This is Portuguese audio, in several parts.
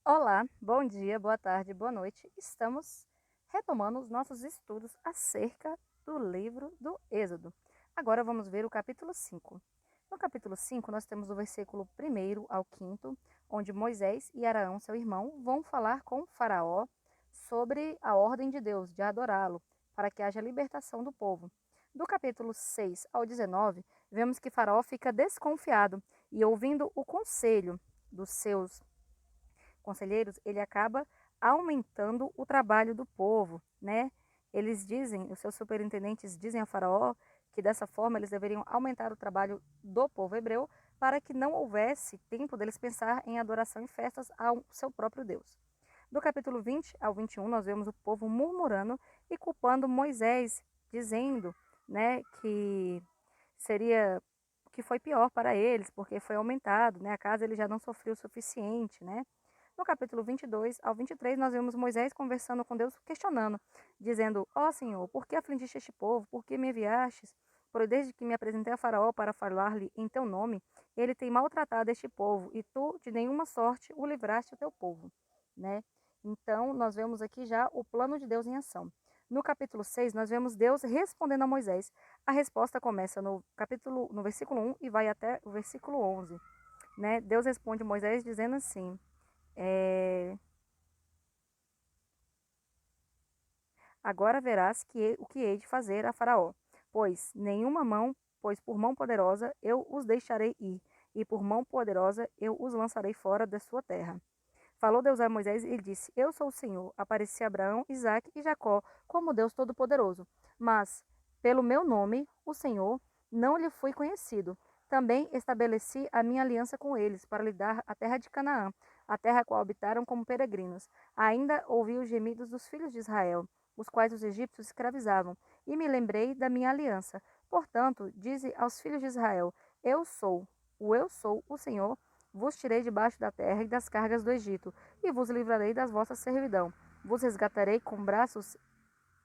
Olá, bom dia, boa tarde, boa noite. Estamos retomando os nossos estudos acerca do livro do Êxodo. Agora vamos ver o capítulo 5. No capítulo 5, nós temos o versículo 1º ao 5º, onde Moisés e Arão, seu irmão, vão falar com Faraó sobre a ordem de Deus de adorá-lo, para que haja libertação do povo. Do capítulo 6 ao 19, vemos que Faraó fica desconfiado e, ouvindo o conselho dos seus conselheiros, ele acaba aumentando o trabalho do povo, né? Eles dizem, os seus superintendentes dizem a Faraó que dessa forma eles deveriam aumentar o trabalho do povo hebreu para que não houvesse tempo deles pensar em adoração e festas ao seu próprio Deus. Do capítulo 20 ao 21, nós vemos o povo murmurando e culpando Moisés, dizendo, né, que foi pior para eles, porque foi aumentado, né? A casa ele já não sofreu o suficiente, né? No capítulo 22 ao 23, nós vemos Moisés conversando com Deus, questionando, dizendo: Ó Senhor, por que afligiste este povo? Por que me enviastes? Pois desde que me apresentei a Faraó para falar-lhe em teu nome, ele tem maltratado este povo, e tu, de nenhuma sorte, o livraste o teu povo. Né? Então, nós vemos aqui já o plano de Deus em ação. No capítulo 6, nós vemos Deus respondendo a Moisés. A resposta começa no versículo 1 e vai até o versículo 11. Né? Deus responde a Moisés dizendo assim: Agora verás o que hei de fazer a Faraó, pois por mão poderosa eu os deixarei ir, e por mão poderosa eu os lançarei fora da sua terra. Falou Deus a Moisés e lhe disse: Eu sou o Senhor. Apareci a Abraão, Isaque e Jacó como Deus Todo-Poderoso. Mas, pelo meu nome, o Senhor, não lhe fui conhecido. Também estabeleci a minha aliança com eles, para lhe dar a terra de Canaã, a terra a qual habitaram como peregrinos. Ainda ouvi os gemidos dos filhos de Israel, os quais os egípcios escravizavam, e me lembrei da minha aliança. Portanto, dize aos filhos de Israel: Eu sou, o Senhor, vos tirei debaixo da terra e das cargas do Egito, e vos livrarei das vossas servidão. Vos resgatarei com braços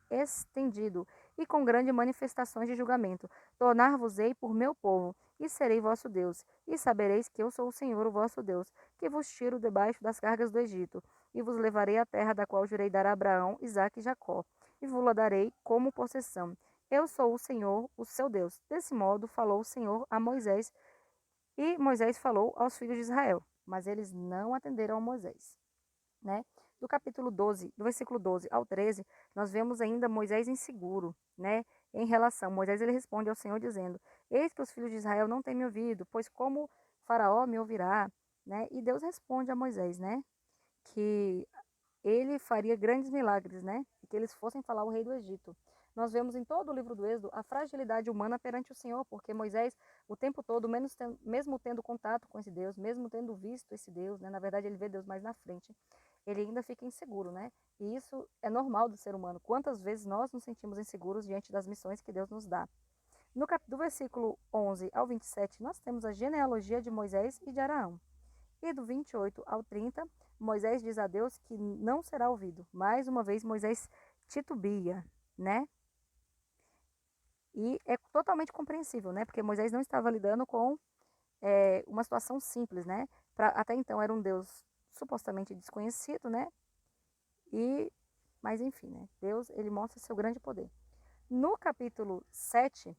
estendido e com grandes manifestações de julgamento. Tornar-vos-ei por meu povo, e serei vosso Deus. E sabereis que eu sou o Senhor, o vosso Deus, que vos tiro debaixo das cargas do Egito, e vos levarei à terra da qual jurei dar a Abraão, Isaque e Jacó, e vos-la darei como possessão. Eu sou o Senhor, o seu Deus. Desse modo falou o Senhor a Moisés, e Moisés falou aos filhos de Israel, mas eles não atenderam a Moisés. Né? Do capítulo 12, do versículo 12 ao 13, nós vemos ainda Moisés inseguro, né? Em relação, Moisés ele responde ao Senhor dizendo: Eis que os filhos de Israel não têm me ouvido, pois como Faraó me ouvirá, né? E Deus responde a Moisés, né? Que ele faria grandes milagres, né? E que eles fossem falar ao rei do Egito. Nós vemos em todo o livro do Êxodo a fragilidade humana perante o Senhor, porque Moisés, o tempo todo, mesmo tendo contato com esse Deus, mesmo tendo visto esse Deus, né? Na verdade ele vê Deus mais na frente, ele ainda fica inseguro, né? E isso é normal do ser humano. Quantas vezes nós nos sentimos inseguros diante das missões que Deus nos dá? Do versículo 11 ao 27, nós temos a genealogia de Moisés e de Araão. E do 28 ao 30, Moisés diz a Deus que não será ouvido. Mais uma vez, Moisés titubia, né? E é totalmente compreensível, né? Porque Moisés não estava lidando com uma situação simples, né? Até então era um Deus supostamente desconhecido, né? Mas enfim, né? Deus, ele mostra seu grande poder. No capítulo 7,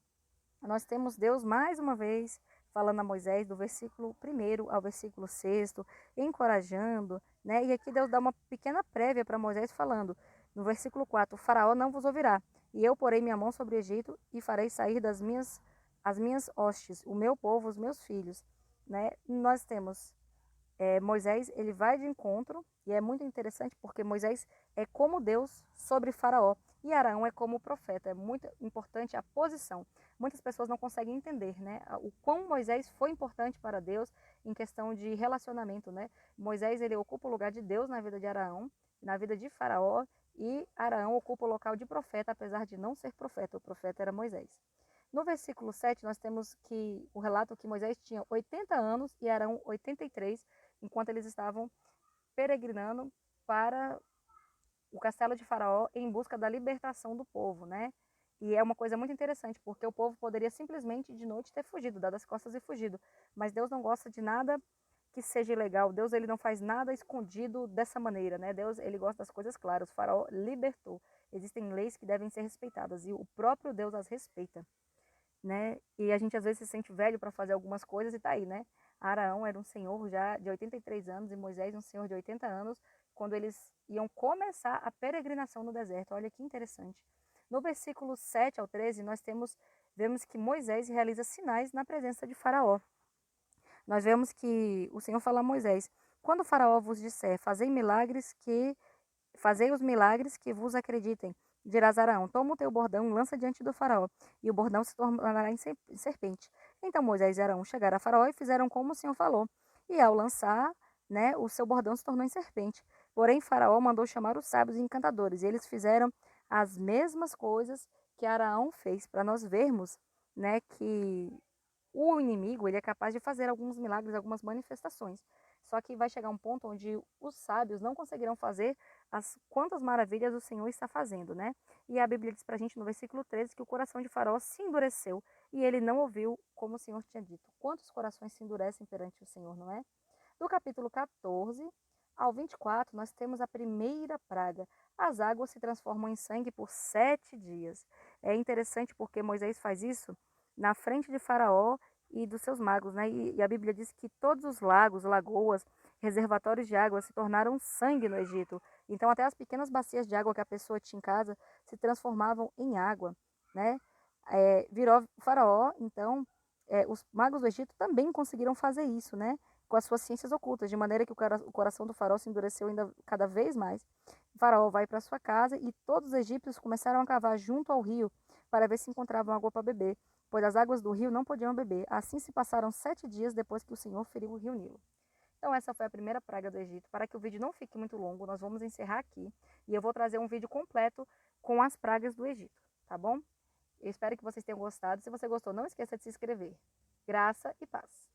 nós temos Deus mais uma vez falando a Moisés do versículo 1º ao versículo 6º, encorajando, né? E aqui Deus dá uma pequena prévia para Moisés falando, no versículo 4, o faraó não vos ouvirá, e eu porei minha mão sobre o Egito e farei sair as minhas hostes, o meu povo, os meus filhos, né? Nós temos Moisés, ele vai de encontro, e é muito interessante porque Moisés é como Deus sobre Faraó, e Arão é como o profeta. É muito importante a posição. Muitas pessoas não conseguem entender, né, o quão Moisés foi importante para Deus em questão de relacionamento, né? Moisés, ele ocupa o lugar de Deus na vida de Arão, na vida de Faraó, e Arão ocupa o local de profeta, apesar de não ser profeta. O profeta era Moisés. No versículo 7, nós temos que o relato que Moisés tinha 80 anos e Arão 83, enquanto eles estavam peregrinando para o castelo de Faraó em busca da libertação do povo, né? E é uma coisa muito interessante, porque o povo poderia simplesmente de noite ter fugido, dado as costas e fugido. Mas Deus não gosta de nada que seja ilegal. Deus, ele não faz nada escondido dessa maneira, né? Deus, ele gosta das coisas claras. O faraó libertou. Existem leis que devem ser respeitadas e o próprio Deus as respeita, né? E a gente às vezes se sente velho para fazer algumas coisas e tá aí, né? Araão era um senhor já de 83 anos e Moisés um senhor de 80 anos quando eles iam começar a peregrinação no deserto. Olha que interessante. No versículo 7 ao 13, vemos que Moisés realiza sinais na presença de Faraó. Nós vemos que o Senhor fala a Moisés: quando o Faraó vos disser, fazei os milagres que vos acreditem. Dirás Araão: toma o teu bordão e lança diante do Faraó, e o bordão se tornará em serpente. Então Moisés e Araão chegaram a Faraó e fizeram como o Senhor falou. E ao lançar, né, o seu bordão se tornou em serpente. Porém, Faraó mandou chamar os sábios e encantadores, e eles fizeram as mesmas coisas que Araão fez, para nós vermos, né, que o inimigo, ele é capaz de fazer alguns milagres, algumas manifestações. Só que vai chegar um ponto onde os sábios não conseguirão fazer as quantas maravilhas o Senhor está fazendo, né? E a Bíblia diz pra gente no versículo 13 que o coração de Faraó se endureceu e ele não ouviu como o Senhor tinha dito. Quantos corações se endurecem perante o Senhor, não é? Do capítulo 14 ao 24, nós temos a primeira praga. As águas se transformam em sangue por 7 dias. É interessante porque Moisés faz isso na frente de Faraó e dos seus magos, né? E a Bíblia diz que todos os lagos, lagoas, reservatórios de água se tornaram sangue no Egito. Então até as pequenas bacias de água que a pessoa tinha em casa se transformavam em água, né? Virou o Faraó, então os magos do Egito também conseguiram fazer isso, né? Com as suas ciências ocultas, de maneira que o coração do Faraó se endureceu ainda cada vez mais. O Faraó vai para sua casa e todos os egípcios começaram a cavar junto ao rio para ver se encontravam água para beber, pois as águas do rio não podiam beber. Assim se passaram 7 dias depois que o Senhor feriu o rio Nilo. Então essa foi a primeira praga do Egito. Para que o vídeo não fique muito longo, nós vamos encerrar aqui e eu vou trazer um vídeo completo com as pragas do Egito, tá bom? Eu espero que vocês tenham gostado. Se você gostou, não esqueça de se inscrever. Graça e paz.